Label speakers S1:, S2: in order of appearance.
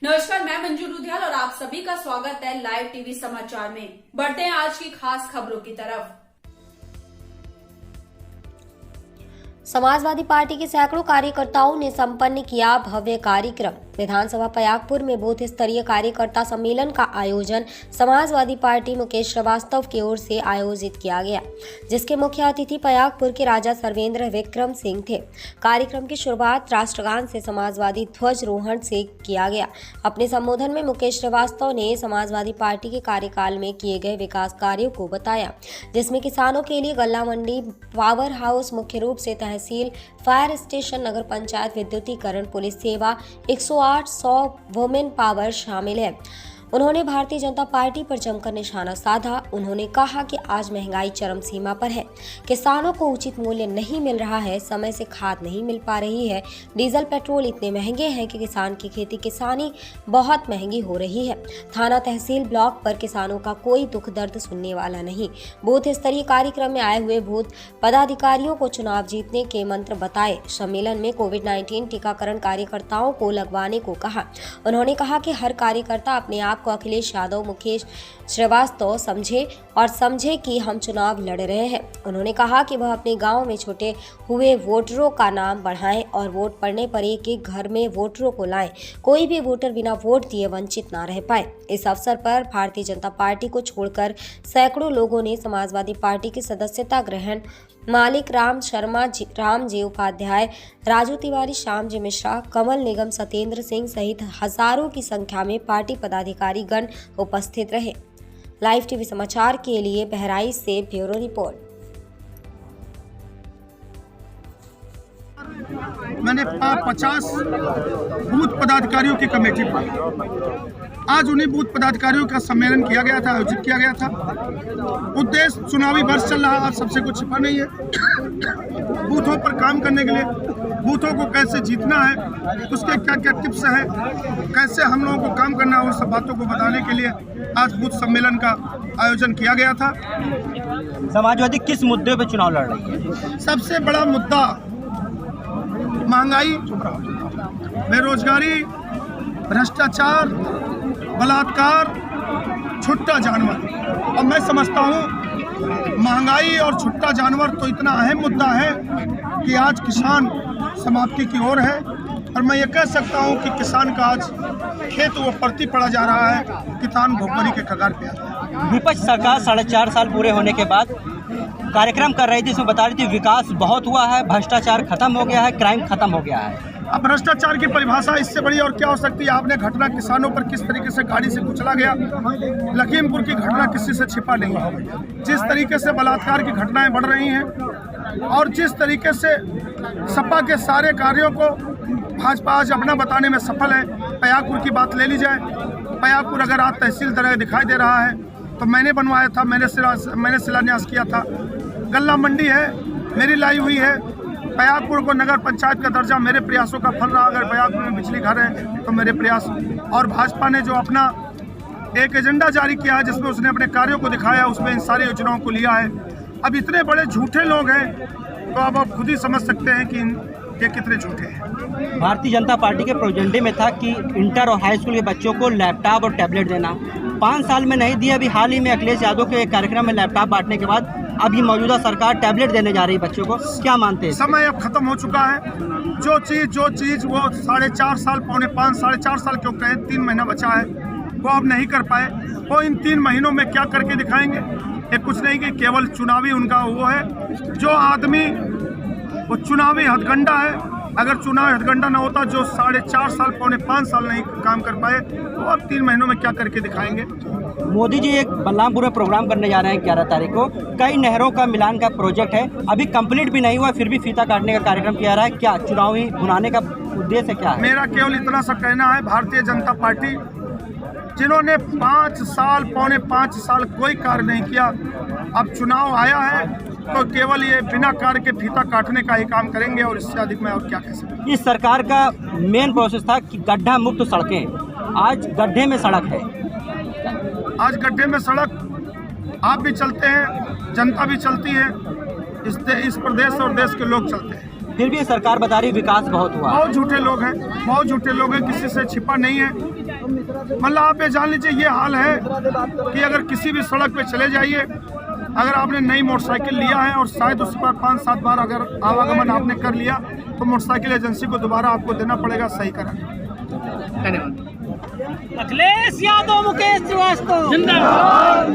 S1: नमस्कार, मैं मंजू लुधियाल और आप सभी का स्वागत है लाइव टीवी समाचार में। बढ़ते हैं आज की खास खबरों की तरफ।
S2: समाजवादी पार्टी के सैकड़ों कार्यकर्ताओं ने संपन्न किया भव्य कार्यक्रम। विधानसभा पयागपुर में बूथ स्तरीय कार्यकर्ता सम्मेलन का आयोजन समाजवादी पार्टी मुकेश श्रीवास्तव की ओर से आयोजित किया गया, जिसके मुख्य अतिथि पयागपुर के राजा सर्वेंद्र विक्रम सिंह थे। कार्यक्रम की शुरुआत राष्ट्रगान से समाजवादी ध्वजारोहण से किया गया। अपने संबोधन में मुकेश श्रीवास्तव ने समाजवादी पार्टी के कार्यकाल में किए गए विकास कार्यों को बताया, जिसमें किसानों के लिए गल्ला मंडी, पावर हाउस, मुख्य रूप से तहसील, फायर स्टेशन, नगर पंचायत विद्युतीकरण, पुलिस सेवा, 108 वुमेन पावर शामिल है। उन्होंने भारतीय जनता पार्टी पर जमकर निशाना साधा। उन्होंने कहा कि आज महंगाई चरम सीमा पर है, किसानों को उचित मूल्य नहीं मिल रहा है, समय से खाद नहीं मिल पा रही है, डीजल पेट्रोल इतने महंगे हैं कि किसान की खेती किसानी बहुत महंगी हो रही है। थाना, तहसील, ब्लॉक पर किसानों का कोई दुख दर्द सुनने वाला नहीं। बूथ स्तरीय कार्यक्रम में आए हुए बूथ पदाधिकारियों को चुनाव जीतने के मंत्र बताए। सम्मेलन में कोविड-19 टीकाकरण कार्यकर्ताओं को लगवाने को कहा। उन्होंने कहा कि हर कार्यकर्ता अपने आप को अखिलेश यादव, मुकेश श्रीवास्तव समझे कि हम चुनाव लड़ रहे हैं। उन्होंने कहा कि वह अपने गांव में छूटे हुए वोटरों का नाम बढ़ाएं और वोट पड़ने पर एक घर में वोटरों को लाएं। कोई भी वोटर बिना वोट दिए वंचित ना रह पाए। इस अवसर पर भारतीय जनता पार्टी को छोड़कर सैकड़ों लोगों ने समाजवादी पार्टी की सदस्यता ग्रहण। मालिक राम शर्मा, राम जी उपाध्याय, राजू तिवारी, श्याम जी मिश्रा, कमल निगम, सत्येंद्र सिंह सहित हजारों की संख्या में पार्टी पदाधिकारी गण उपस्थित रहे। लाइव टीवी समाचार के लिए बहराइच से ब्यूरो रिपोर्ट।
S3: मैंने 50 बूथ पदाधिकारियों की कमेटी बनाई। आज उन्हीं बूथ पदाधिकारियों का सम्मेलन किया गया था, आयोजित किया गया था। उद्देश्य चुनावी वर्ष चल रहा, आज सबसे कुछ छिपा नहीं है। बूथों पर काम करने के लिए, बूथों को कैसे जीतना है, उसके क्या क्या टिप्स हैं, कैसे हम लोगों को काम करना है, उन सब बातों को बताने के लिए आज बूथ सम्मेलन का आयोजन किया गया था।
S4: समाजवादी किस मुद्दे पर चुनाव लड़ रही है?
S3: सबसे बड़ा मुद्दा महंगाई, बेरोजगारी, भ्रष्टाचार, बलात्कार, छुट्टा जानवर। और मैं समझता हूँ महंगाई और छुट्टा जानवर तो इतना अहम मुद्दा है कि आज किसान समाप्ति की ओर है। और मैं ये कह सकता हूँ कि किसान का आज खेत वो परती पड़ा जा रहा है, किसान भुखमरी के कगार पे है।
S4: विपक्ष सरकार 4.5 साल पूरे होने के बाद कार्यक्रम कर रही थी, इसमें बता रही थी विकास बहुत हुआ है, भ्रष्टाचार खत्म हो गया है, क्राइम खत्म हो गया है।
S3: अब भ्रष्टाचार की परिभाषा इससे बड़ी और क्या हो सकती है? आपने घटना किसानों पर किस तरीके से गाड़ी से कुचला गया, लखीमपुर की घटना किसी से छिपा नहीं है। जिस तरीके से बलात्कार की घटनाएं बढ़ रही हैं और जिस तरीके से सपा के सारे कार्यों को भाजपा आज अपना बताने में सफल है। पयागपुर की बात ले ली जाए, पयागपुर अगर आज तहसील तरह दिखाई दे रहा है तो मैंने बनवाया था, मैंने शिलान्यास किया था। गल्ला मंडी है, मेरी लाई हुई है। पयागपुर को नगर पंचायत का दर्जा मेरे प्रयासों का फल रहा। अगर पयागपुर में बिजली घर है तो मेरे प्रयास, और भाजपा ने जो अपना एक एजेंडा जारी किया है जिसमें उसने अपने कार्यों को दिखाया, उसमें इन सारी योजनाओं को लिया है। अब इतने बड़े झूठे लोग हैं तो अब आप खुद ही समझ सकते हैं कि ये कितने झूठे हैं।
S4: भारतीय जनता पार्टी के प्रोजेंडे में था कि इंटर और हाई स्कूल के बच्चों को लैपटॉप और टैबलेट देना, 5 साल में नहीं दिया। अभी हाल ही में अखिलेश यादव के एक कार्यक्रम में लैपटॉप बांटने के बाद अभी मौजूदा सरकार टैबलेट देने जा रही है बच्चों को। क्या मानते हैं?
S3: समय अब खत्म हो चुका है। जो चीज़ वो 4.5 साल, 4.5 साल, 4.5 साल क्यों कहें, 3 महीना बचा है, वो अब नहीं कर पाए। वो इन 3 महीनों में क्या करके दिखाएंगे? ये कुछ नहीं कि केवल चुनावी उनका वो है। जो आदमी वो चुनावी हथकंडा है, अगर चुनाव हथकंडा न होता, जो 4.5 साल, 4.5 साल नहीं काम कर पाए, वो अब 3 महीनों में क्या करके दिखाएंगे?
S4: मोदी जी एक बलरामपुर में प्रोग्राम करने जा रहे हैं 11 तारीख को। कई नहरों का मिलान का प्रोजेक्ट है, अभी कंप्लीट भी नहीं हुआ, फिर भी फीता काटने का कार्यक्रम किया रहा है। क्या चुनावी भुनाने का उद्देश्य क्या है?
S3: मेरा केवल इतना सा कहना है, भारतीय जनता पार्टी जिन्होंने 5 साल, 4.5 साल कोई कार्य नहीं किया, अब चुनाव आया है तो केवल ये बिना कार्य के फीता काटने का ही काम करेंगे। और इससे अधिक मैं और क्या कह सकता हूँ?
S4: इस सरकार का मेन प्रोसेस था कि गड्ढा मुक्त सड़कें, आज गड्ढे में सड़क है।
S3: आज गड्ढे में सड़क आप भी चलते हैं, जनता भी चलती है, इस प्रदेश और देश के लोग चलते हैं।
S4: फिर भी सरकार बता रही विकास बहुत हुआ।
S3: बहुत झूठे लोग हैं, बहुत झूठे लोग हैं, किसी से छिपा नहीं है। मतलब आप ये जान लीजिए, ये हाल है कि अगर किसी भी सड़क पे चले जाइए, अगर आपने नई मोटरसाइकिल लिया है और शायद उस पर 5-7 बार अगर आवागमन आपने कर लिया तो मोटरसाइकिल एजेंसी को दोबारा आपको देना पड़ेगा सही कराने।
S4: धन्यवाद। अखिलेश यादव, मुकेश श्रीवास्तव जिंदाबाद।